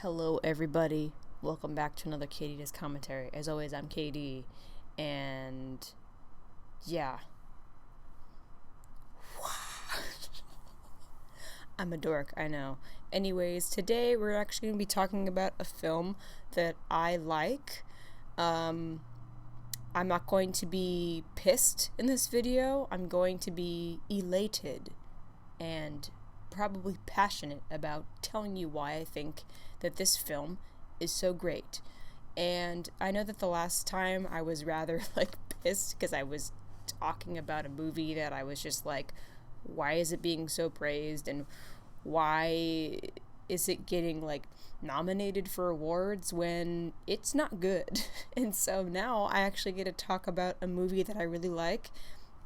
Hello, everybody. Welcome back to another Katie Does Commentary. As always, I'm Katie, and yeah, I'm a dork, I know. Anyways, today we're actually going to be talking about a film that I like. Um, I'm not going to be pissed in this video, I'm going to be elated and probably passionate about telling you why I think that this film is so great. And I know that the last time I was rather pissed because I was talking about a movie that I was just like, why is it being so praised and why is it getting nominated for awards when it's not good? And so now I actually get to talk about a movie that I really like.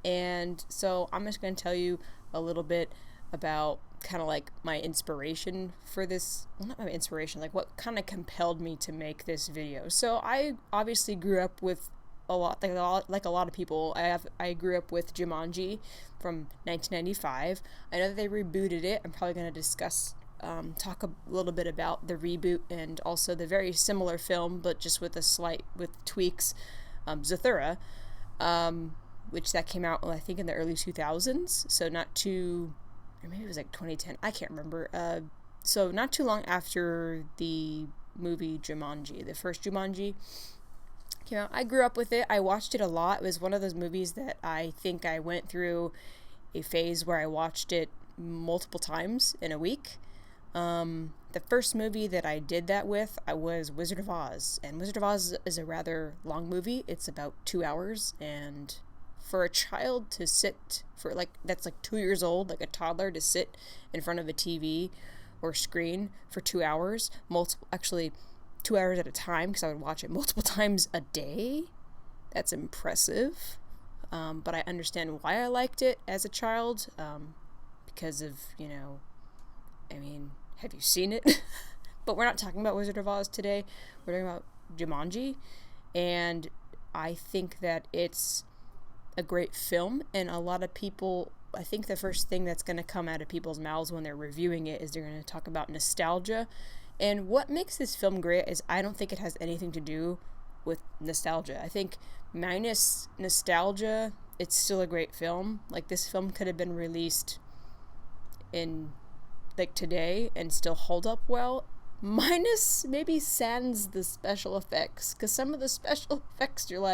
And so I'm just going to tell you a little bit about kind of my inspiration for this. Well, not my inspiration, what kind of compelled me to make this video. So I obviously grew up with a lot of people. I grew up with Jumanji from 1995. I know that they rebooted it. I'm probably going to talk a little bit about the reboot and also the very similar film, but just with tweaks, Zathura, which that came out, I think, in the early 2000s. So not too, or maybe it was 2010. I can't remember. So not too long after the movie Jumanji, the first Jumanji came out. I grew up with it. I watched it a lot. It was one of those movies that I think I went through a phase where I watched it multiple times in a week. The first movie that I did that with was Wizard of Oz. And Wizard of Oz is a rather long movie. It's about 2 hours, and for a child to sit for that's 2 years old, a toddler to sit in front of a TV or screen for 2 hours, 2 hours at a time, because I would watch it multiple times a day. That's impressive. But I understand why I liked it as a child, because of, have you seen it? But we're not talking about Wizard of Oz today. We're talking about Jumanji, and I think that it's a great film, and a lot of people, I think the first thing that's going to come out of people's mouths when they're reviewing it is they're going to talk about nostalgia. And what makes this film great is I don't think it has anything to do with nostalgia. I think minus nostalgia, it's still a great film. This film could have been released in today and still hold up well, minus maybe sans the special effects, because some of the special effects you're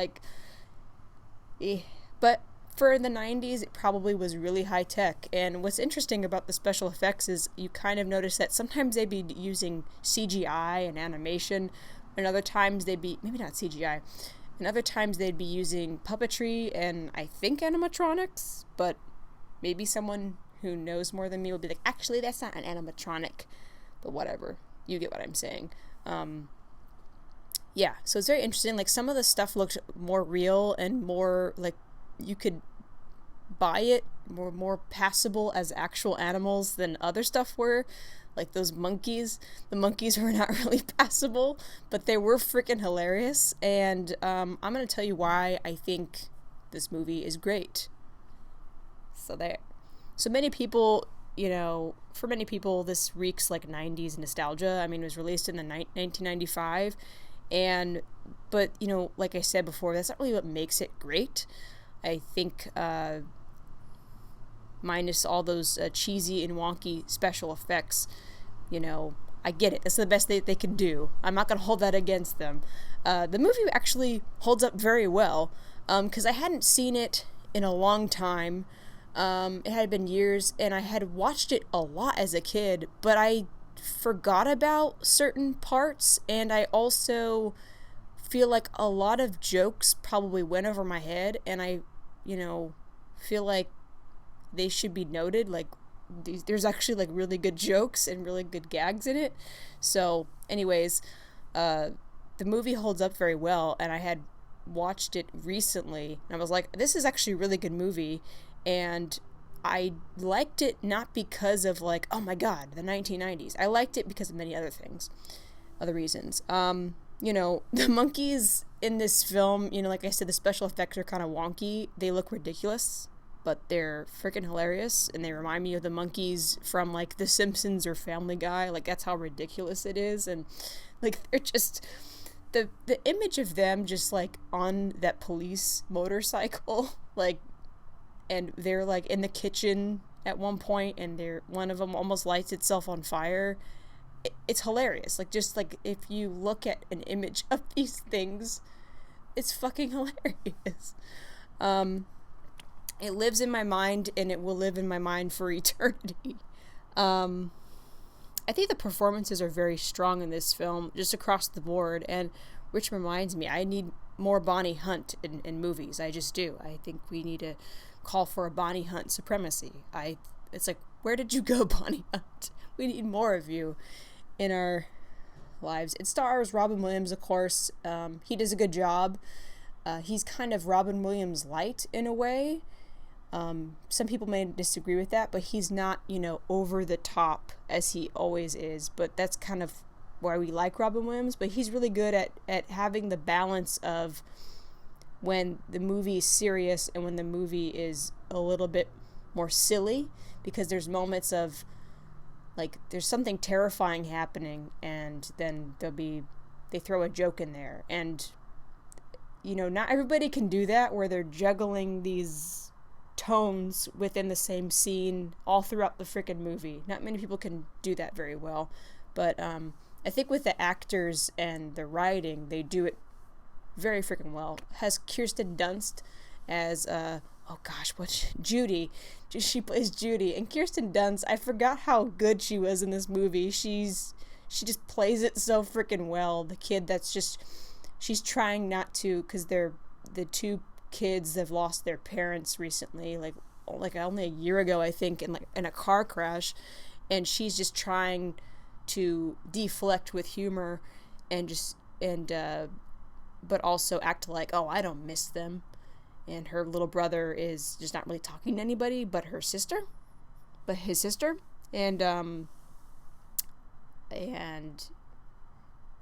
eh. But for the 90s, it probably was really high tech. And what's interesting about the special effects is you kind of notice that sometimes they'd be using CGI and animation, and other times they'd be, maybe not CGI, and other times they'd be using puppetry and I think animatronics, but maybe someone who knows more than me will be like, actually, that's not an animatronic, but whatever. You get what I'm saying. Yeah, so it's very interesting. Some of the stuff looked more real and more you could buy it, more passable as actual animals than other stuff were. Those monkeys. The monkeys were not really passable, but they were freaking hilarious. And I'm going to tell you why I think this movie is great. So many people, for many people, this reeks 90s nostalgia. It was released in 1995. But like I said before, that's not really what makes it great. I think, minus all those cheesy and wonky special effects, I get it. That's the best they can do. I'm not going to hold that against them. The movie actually holds up very well, because I hadn't seen it in a long time. It had been years, and I had watched it a lot as a kid, but I forgot about certain parts, and I also feel like a lot of jokes probably went over my head, and I feel like they should be noted. There's actually really good jokes and really good gags in it. So anyways, the movie holds up very well, and I had watched it recently, and I was like, this is actually a really good movie. And I liked it not because of oh my god, the 1990s. I liked it because of many other reasons. The monkeys in this film, like I said, the special effects are kind of wonky. They look ridiculous. but they're freaking hilarious, and they remind me of the monkeys from, like, The Simpsons or Family Guy. Like, that's how ridiculous it is. And, like, they're just... The image of them just, like, on that police motorcycle, like, and they're, like, in the kitchen at one point, and one of them almost lights itself on fire. It's hilarious. Like, just, like, if you look at an image of these things, it's fucking hilarious. It lives in my mind, and it will live in my mind for eternity. I think the performances are very strong in this film, just across the board, and which reminds me, I need more Bonnie Hunt in movies. I just do. I think we need to call for a Bonnie Hunt supremacy. It's like, where did you go, Bonnie Hunt? We need more of you in our lives. It stars Robin Williams, of course. He does a good job. He's kind of Robin Williams light in a way. Some people may disagree with that, but he's not, over the top as he always is. But that's kind of why we like Robin Williams. But he's really good at having the balance of when the movie is serious and when the movie is a little bit more silly, because there's moments of, like, there's something terrifying happening, and then they throw a joke in there. And, not everybody can do that, where they're juggling these tones within the same scene all throughout the freaking movie. Not many people can do that very well. But I think with the actors and the writing, they do it very freaking well. Has Kirsten Dunst as Judy. She plays Judy. And Kirsten Dunst, I forgot how good she was in this movie. She just plays it so freaking well. The kid she's trying not to, because they're the two kids have lost their parents recently, like only a year ago, I think, in a car crash, and she's just trying to deflect with humor but also act like, oh, I don't miss them. And her little brother is just not really talking to anybody but his sister. And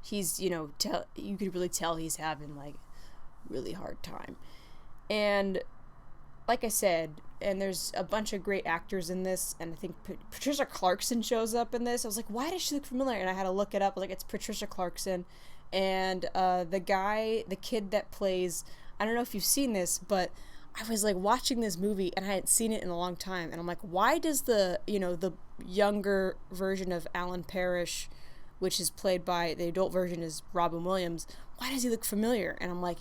he's, you could really tell he's having, like, really hard time. And like I said, and there's a bunch of great actors in this, and I think Patricia Clarkson shows up in this. I was like, why does she look familiar? And I had to look it up. I was like, it's Patricia Clarkson. And the kid that plays, I don't know if you've seen this, but I was, like, watching this movie, and I hadn't seen it in a long time. And I'm like, why does the younger version of Alan Parrish, which is played by, the adult version is Robin Williams, why does he look familiar? And I'm like,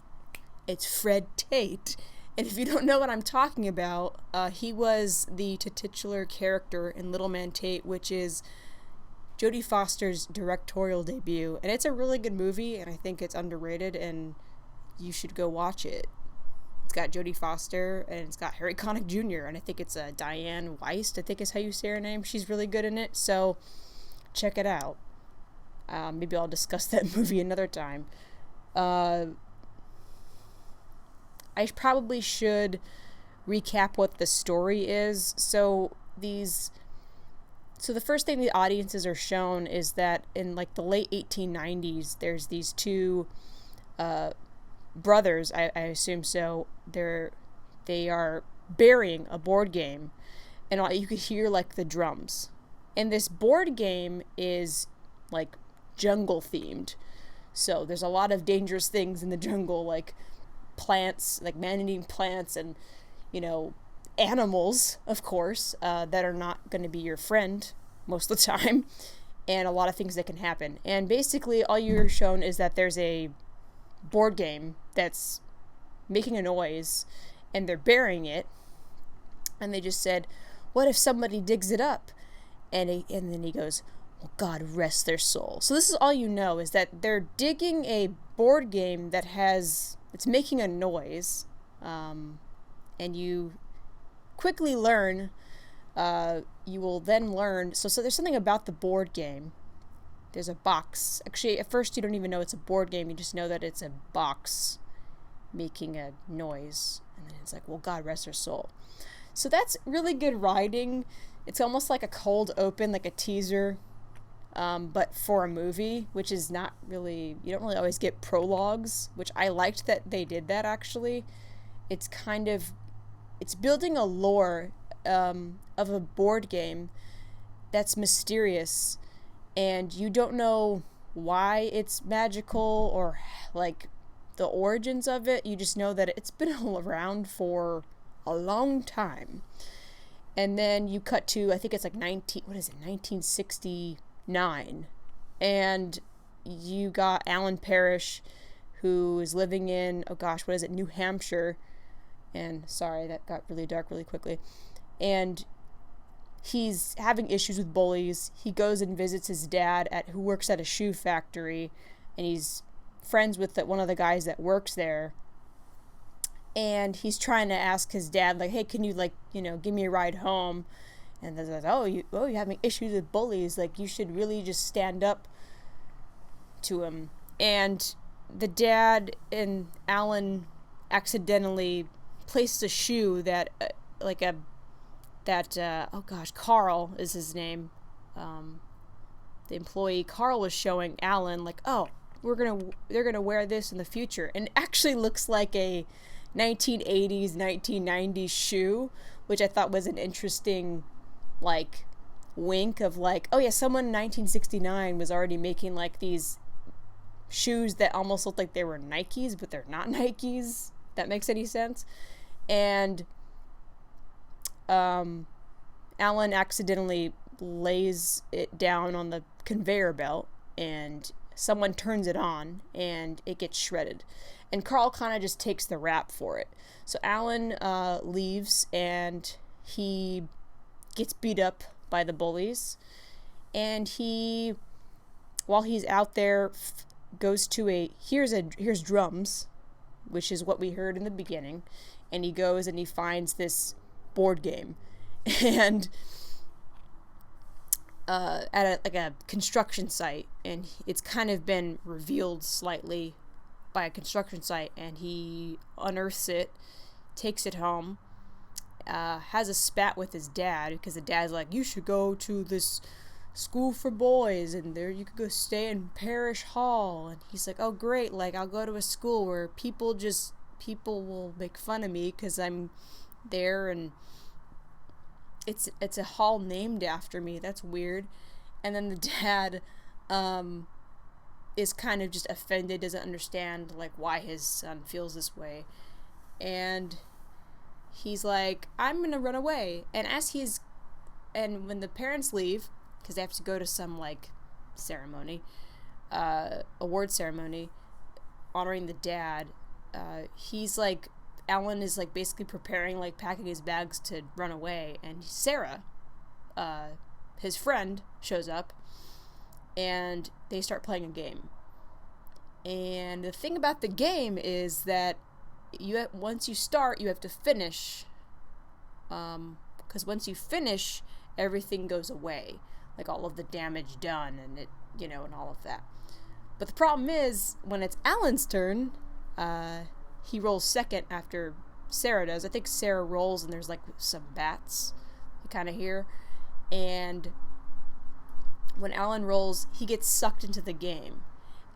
it's Fred Tate. And if you don't know what I'm talking about, he was the titular character in Little Man Tate, which is Jodie Foster's directorial debut. And it's a really good movie, and I think it's underrated, and you should go watch it. It's got Jodie Foster, and it's got Harry Connick Jr., and I think it's Diane Weist, I think is how you say her name. She's really good in it, so check it out. Maybe I'll discuss that movie another time. I probably should recap what the story is. So the first thing the audiences are shown is that in, like, the late 1890s, there's these two brothers, I assume so. They are burying a board game, and you could hear, like, the drums. And this board game is, like, jungle themed. So there's a lot of dangerous things in the jungle, like plants, like man-eating plants, and, animals, of course, that are not going to be your friend most of the time, and a lot of things that can happen. And basically all you're shown is that there's a board game that's making a noise, and they're burying it, and they just said, what if somebody digs it up? And then he goes, well, God rest their soul. So this is all you know, is that they're digging a board game it's making a noise, and you quickly learn, you will then learn, so there's something about the board game. There's a box. Actually, at first you don't even know it's a board game, you just know that it's a box making a noise, and then it's like, well, God rest their soul. So that's really good writing. It's almost like a cold open, like a teaser, but for a movie, which is not really, you don't really always get prologues, which I liked that they did that, actually. It's kind of, it's building a lore of a board game that's mysterious, and you don't know why it's magical or like the origins of it. You just know that it's been around for a long time. And then you cut to, I think it's like 1969, and you got Alan Parrish, who is living in, oh gosh, what is it, New Hampshire. And sorry, that got really dark really quickly. And he's having issues with bullies. He goes and visits his dad, who works at a shoe factory, and he's friends with one of the guys that works there. And he's trying to ask his dad, like, hey, can you, like, give me a ride home? And they're like, oh, you're having issues with bullies. Like, you should really just stand up to him. And the dad and Alan accidentally placed a shoe that, Carl is his name. The employee, Carl, was showing Alan, like, oh, they're gonna wear this in the future. And it actually looks like a 1980s, 1990s shoe, which I thought was an interesting, like, wink of, like, oh yeah, someone in 1969 was already making, like, these shoes that almost look like they were Nikes, but they're not Nikes. If that makes any sense. And Alan accidentally lays it down on the conveyor belt, and someone turns it on, and it gets shredded. And Carl kind of just takes the rap for it. So Alan leaves, and he gets beat up by the bullies. And while he's out there, goes to here's drums, which is what we heard in the beginning. And he goes and he finds this board game. And at a construction site. And it's kind of been revealed slightly by a construction site, and he unearths it, takes it home, has a spat with his dad, because the dad's like, you should go to this school for boys, and there you could go stay in Parish Hall. And he's like, oh great, like, I'll go to a school where people will make fun of me because I'm there, and it's a hall named after me. That's weird. And then the dad is kind of just offended, doesn't understand, like, why his son feels this way. And he's like, I'm gonna run away. And when the parents leave, because they have to go to some, like, ceremony, award ceremony, honoring the dad, he's like, Alan is, like, basically preparing, like, packing his bags to run away. And Sarah, his friend, shows up, and they start playing a game. And the thing about the game is that once you start, you have to finish. Because once you finish, everything goes away. Like, all of the damage done, and it, and all of that. But the problem is, when it's Alan's turn, he rolls second after Sarah does. I think Sarah rolls, and there's, like, some bats you kind of hear. And when Alan rolls, he gets sucked into the game.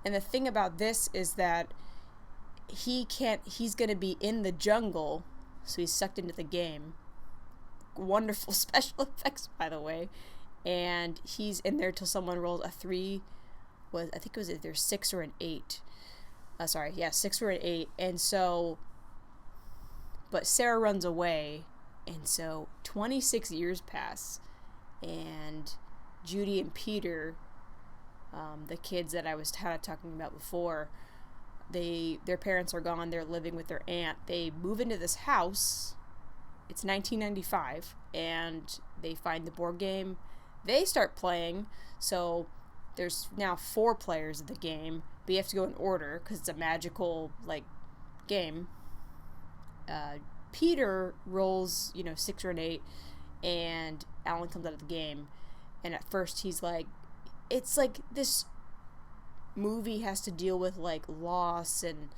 And the thing about this is that he's going to be in the jungle, so he's sucked into the game. Wonderful special effects, by the way. And he's in there till someone rolls a 3. I think it was either 6 or an 8. 6 or an 8. And so, but Sarah runs away, and so 26 years pass, and Judy and Peter, the kids that I was kind of talking about before, their parents are gone. They're living with their aunt. They move into this house. It's 1995, and they find the board game. They start playing, so there's now 4 players of the game, but you have to go in order because it's a magical, like, game. Peter rolls, 6 or an 8, and Alan comes out of the game. And at first he's like, it's like this movie has to deal with, like, loss, and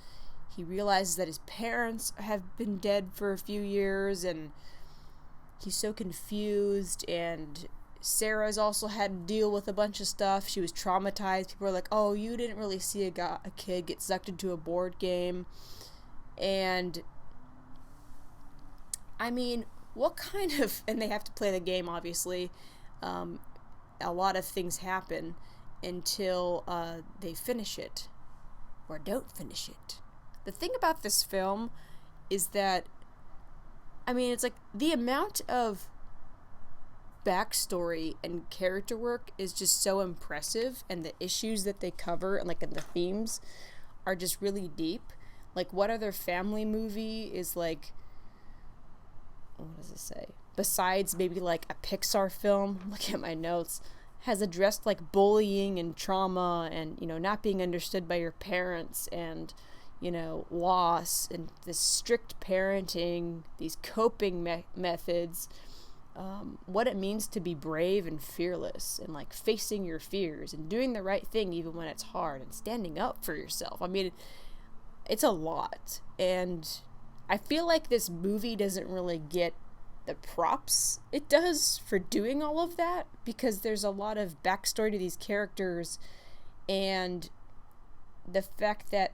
he realizes that his parents have been dead for a few years, and he's so confused. And Sarah's also had to deal with a bunch of stuff. She was traumatized. People are like, oh, you didn't really see a kid get sucked into a board game. And I mean, what kind of, and they have to play the game, obviously. Um, a lot of things happen until they finish it or don't finish it. The thing about this film is that, I mean, it's like the amount of backstory and character work is just so impressive, and the issues that they cover and like and the themes are just really deep. Like, what other family movie is like, what does it say? Besides maybe like a Pixar film, look at my notes, has addressed like bullying and trauma and, you know, not being understood by your parents and, you know, loss and this strict parenting, these coping methods, what it means to be brave and fearless and like facing your fears and doing the right thing even when it's hard and standing up for yourself. I mean, it's a lot. And I feel like this movie doesn't really get the props it does for doing all of that, because there's a lot of backstory to these characters, and the fact that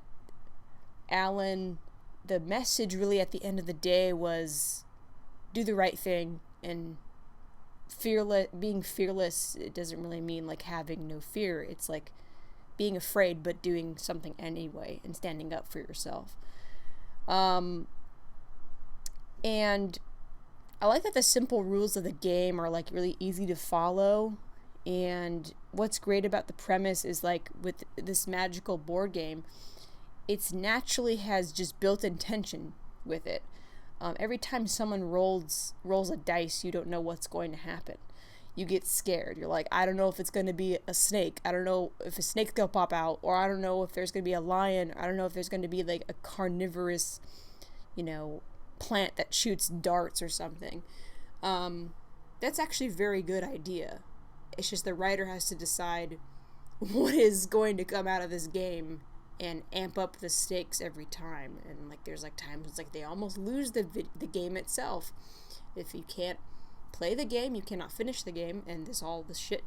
Alan, the message really at the end of the day was do the right thing, and being fearless, it doesn't really mean like having no fear. It's like being afraid but doing something anyway and standing up for yourself. And I like that the simple rules of the game are like really easy to follow. And what's great about the premise is like with this magical board game, it's naturally has just built-in tension with it. Every time someone rolls a dice, you don't know what's going to happen. You get scared. You're like, I don't know if it's going to be a snake. I don't know if a snake's going to pop out, or I don't know if there's going to be a lion. I don't know if there's going to be like a carnivorous, you know, plant that shoots darts or something. That's actually a very good idea. It's just the writer has to decide what is going to come out of this game and amp up the stakes every time. And like there's like times it's like they almost lose the game itself. If you can't play the game, you cannot finish the game, and all the shit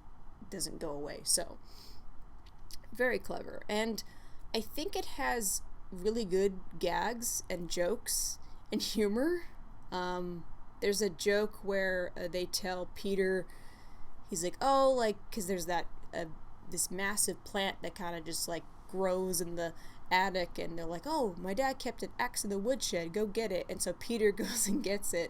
doesn't go away. So very clever. And I think it has really good gags and jokes and humor. There's a joke where they tell Peter, he's like, oh, like, because there's that this massive plant that kind of just like grows in the attic, and they're like, oh, my dad kept an axe in the woodshed, go get it. And so Peter goes and gets it,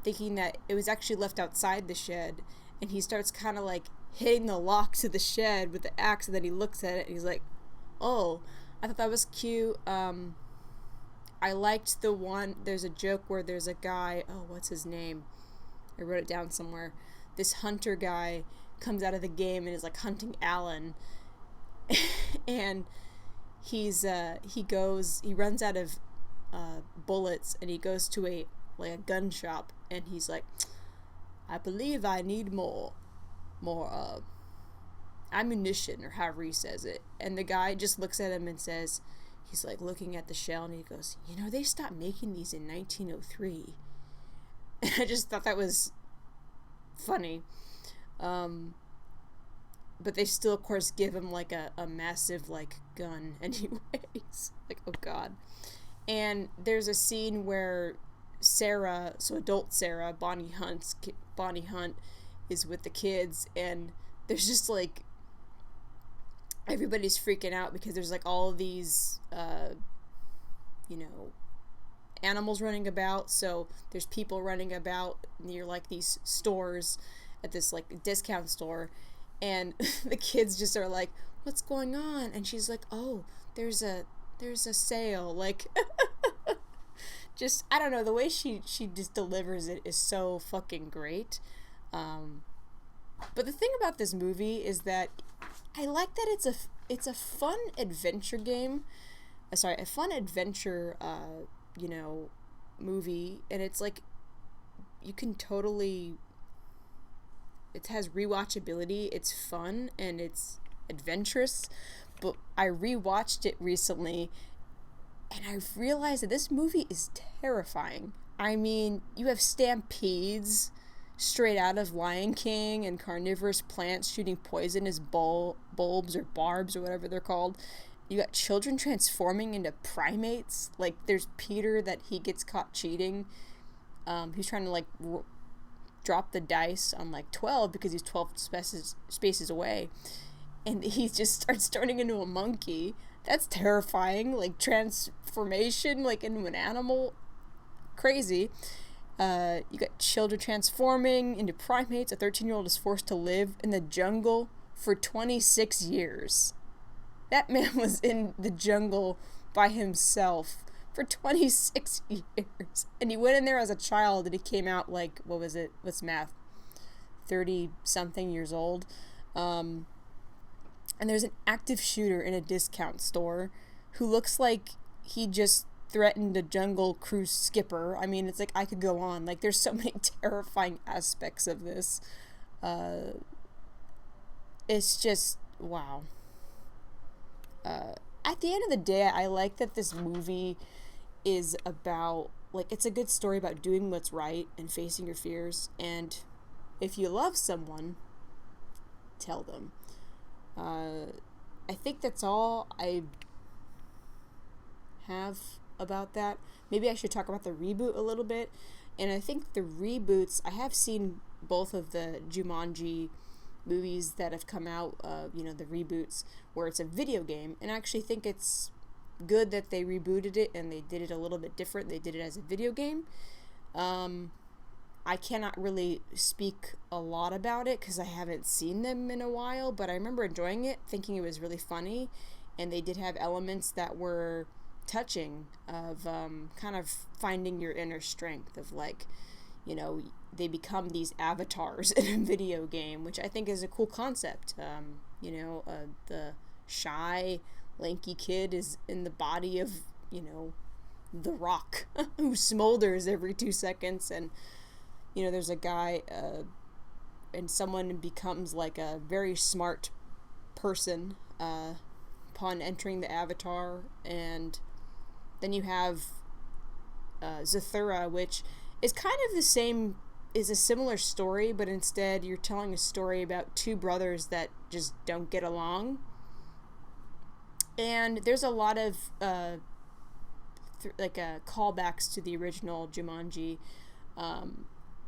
thinking that it was actually left outside the shed, and he starts kind of like hitting the lock to the shed with the axe, and then he looks at it and he's like, oh, I thought that was cute. I liked the one, there's a joke where there's a guy, oh, what's his name? I wrote it down somewhere. This hunter guy comes out of the game and is like hunting Alan, and he runs out of bullets, and he goes to a gun shop, and he's like, I believe I need more ammunition, or however he says it. And the guy just looks at him and says, he's like looking at the shell, and he goes, you know, they stopped making these in 1903. And I just thought that was funny. But they still, of course, give him like a massive like gun anyways. Like, oh god. And there's a scene where Sarah, so adult Sarah, Bonnie Hunt is with the kids, and there's just like everybody's freaking out because there's like all of these you know, animals running about. So there's people running about near like these stores at this like discount store, and the kids just are like, what's going on? And she's like, oh, there's a sale. Like just, I don't know, the way she just delivers it is so fucking great. But the thing about this movie is that I like that it's a fun adventure game. A fun adventure you know, movie, and it's like you can totally, it has rewatchability, it's fun, and it's adventurous. But I rewatched it recently, and I realized that this movie is terrifying. I mean, you have stampedes straight out of Lion King, and carnivorous plants shooting poisonous bulbs or barbs or whatever they're called You got children transforming into primates. Like, there's Peter that he gets caught cheating. He's trying to, like, drop the dice on, like, 12 because he's 12 spaces away. And he just starts turning into a monkey. That's terrifying. Like, transformation, like, into an animal. Crazy. You got children transforming into primates. A 13-year-old is forced to live in the jungle for 26 years. That man was in the jungle by himself for 26 years. And he went in there as a child and he came out like, what was it? What's math? 30-something years old. And there's an active shooter in a discount store who looks like he just threatened a jungle cruise skipper. I mean, it's like, I could go on. Like, there's so many terrifying aspects of this. It's just, wow. At the end of the day, I like that this movie is about, like, it's a good story about doing what's right and facing your fears. And if you love someone, tell them. I think that's all I have about that. Maybe I should talk about the reboot a little bit. And I think the reboots, I have seen both of the Jumanji movies that have come out, the reboots, where it's a video game, and I actually think it's good that they rebooted it and they did it a little bit different. They did it as a video game. I cannot really speak a lot about it because I haven't seen them in a while, but I remember enjoying it, thinking it was really funny, and they did have elements that were touching of kind of finding your inner strength of, like, they become these avatars in a video game, which I think is a cool concept. The shy, lanky kid is in the body of, the Rock, who smolders every 2 seconds. And, there's a guy, and someone becomes, like, a very smart person upon entering the avatar. And then you have Zathura, which is kind of the same, is a similar story, but instead you're telling a story about two brothers that just don't get along. And there's a lot of callbacks to the original Jumanji,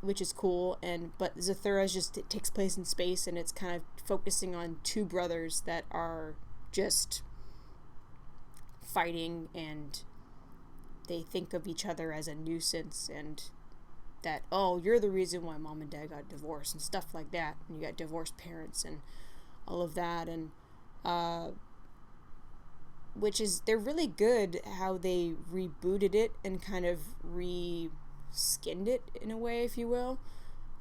which is cool. But Zathura it takes place in space, and it's kind of focusing on two brothers that are just fighting, and they think of each other as a nuisance, and that, oh, you're the reason why mom and dad got divorced and stuff like that, and you got divorced parents and all of that. And which is, they're really good how they rebooted it and kind of re-skinned it in a way, if you will.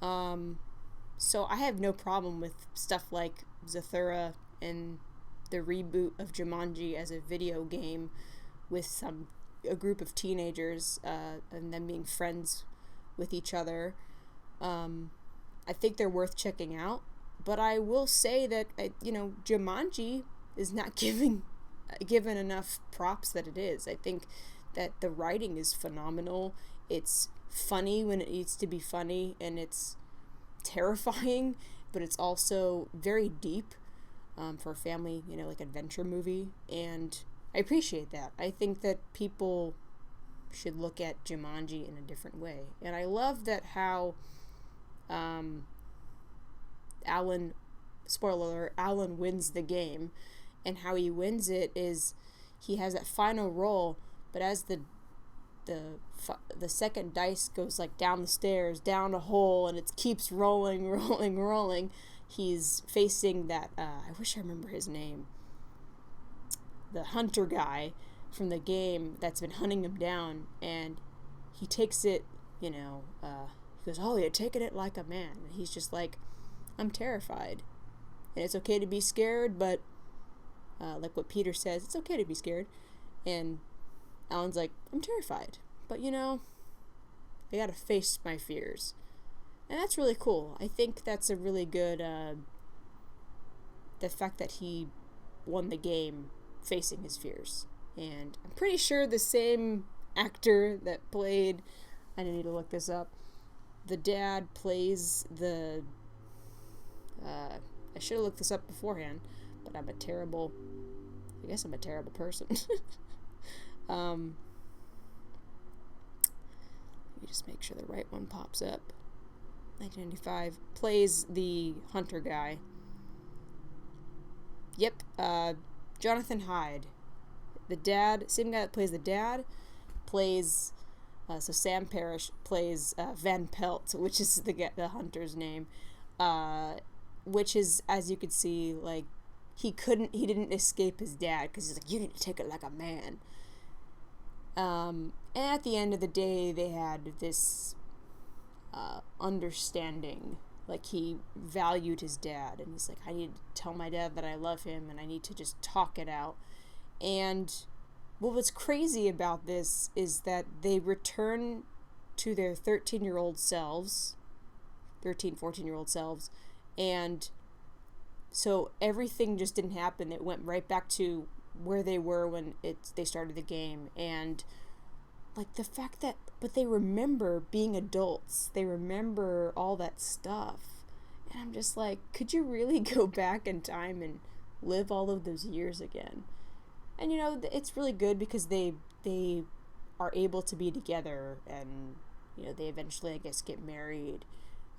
So I have no problem with stuff like Zathura and the reboot of Jumanji as a video game with a group of teenagers and them being friends with each other. I think they're worth checking out, but I will say that Jumanji is not given enough props that it is. I think that the writing is phenomenal. It's funny when it needs to be funny, and it's terrifying, but it's also very deep for a family, like adventure movie, and I appreciate that. I think that people should look at Jumanji in a different way. And I love that how Alan wins the game, and how he wins it is he has that final roll, but as the second dice goes, like, down the stairs, down a hole, and it keeps rolling, he's facing that, I wish I remember his name, the hunter guy from the game that's been hunting him down, and he takes it, he goes, oh, you're taking it like a man. And he's just like, I'm terrified. And it's okay to be scared, but like what Peter says, it's okay to be scared. And Alan's like, I'm terrified, but I gotta face my fears. And that's really cool. I think that's a really good, the fact that he won the game facing his fears. And I'm pretty sure the same actor that played, I need to look this up, the dad plays the, I should have looked this up beforehand, but I'm a terrible I guess I'm a terrible person. Let me just make sure the right one pops up. 1995. Plays the hunter guy. Yep, Jonathan Hyde. The dad, same guy that plays the dad, plays, so Sam Parrish plays Van Pelt, which is the hunter's name, which is, as you could see, like, he didn't escape his dad, because he's like, you need to take it like a man. And at the end of the day, they had this understanding. Like, he valued his dad, and he's like, I need to tell my dad that I love him, and I need to just talk it out. And what's crazy about this is that they return to their 13-year-old selves, 14-year-old selves, and so everything just didn't happen. It went right back to where they were when they started the game. And like the fact that, but they remember being adults, they remember all that stuff, and I'm just like, could you really go back in time and live all of those years again? And you know, it's really good because they are able to be together, and you know, they eventually, I guess, get married,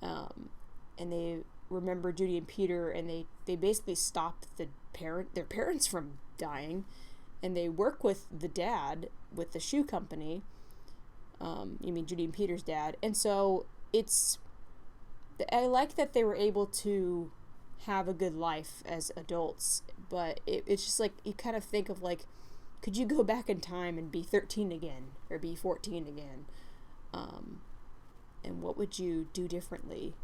and they remember Judy and Peter, and they basically stop their parents from dying, and they work with the dad with the shoe company. You mean Judy and Peter's dad. And so I like that they were able to have a good life as adults, but it's just like, you kind of think of like, could you go back in time and be 13 again, or be 14 again? And what would you do differently,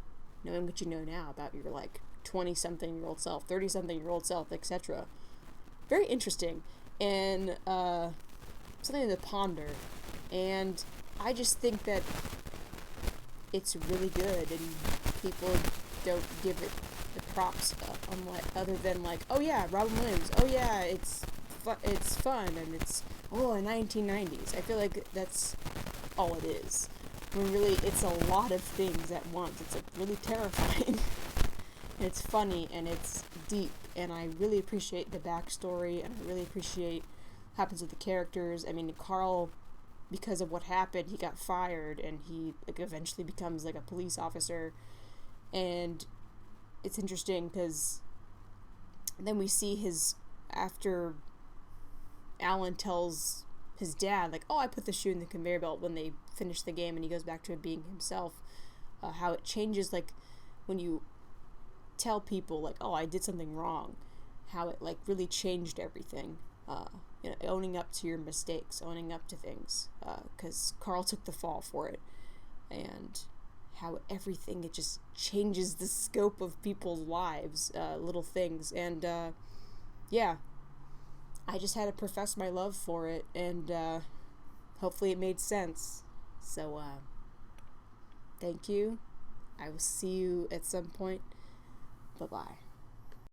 knowing what you know now about your like 20-something-year-old self, 30-something-year-old self, etc. Very interesting, and something to ponder. And I just think that it's really good, and people don't give it the props other than like, oh yeah, Robin Williams, oh yeah, it's fun, and it's, oh, 1990s. I feel like that's all it is. When really, it's a lot of things at once. It's like really terrifying. And it's funny, and it's deep, and I really appreciate the backstory, and I really appreciate what happens with the characters. I mean, Carl, because of what happened, he got fired, and he like eventually becomes like a police officer. And it's interesting because then we see after Alan tells his dad, like, oh, I put the shoe in the conveyor belt, when they finish the game and he goes back to being himself, how it changes, like, when you tell people, like, oh, I did something wrong, how it, like, really changed everything. You know, owning up to your mistakes, owning up to things, because Carl took the fall for it, and how everything, it just changes the scope of people's lives, little things. And yeah, I just had to profess my love for it, and hopefully it made sense. So thank you. I will see you at some point. Bye-bye.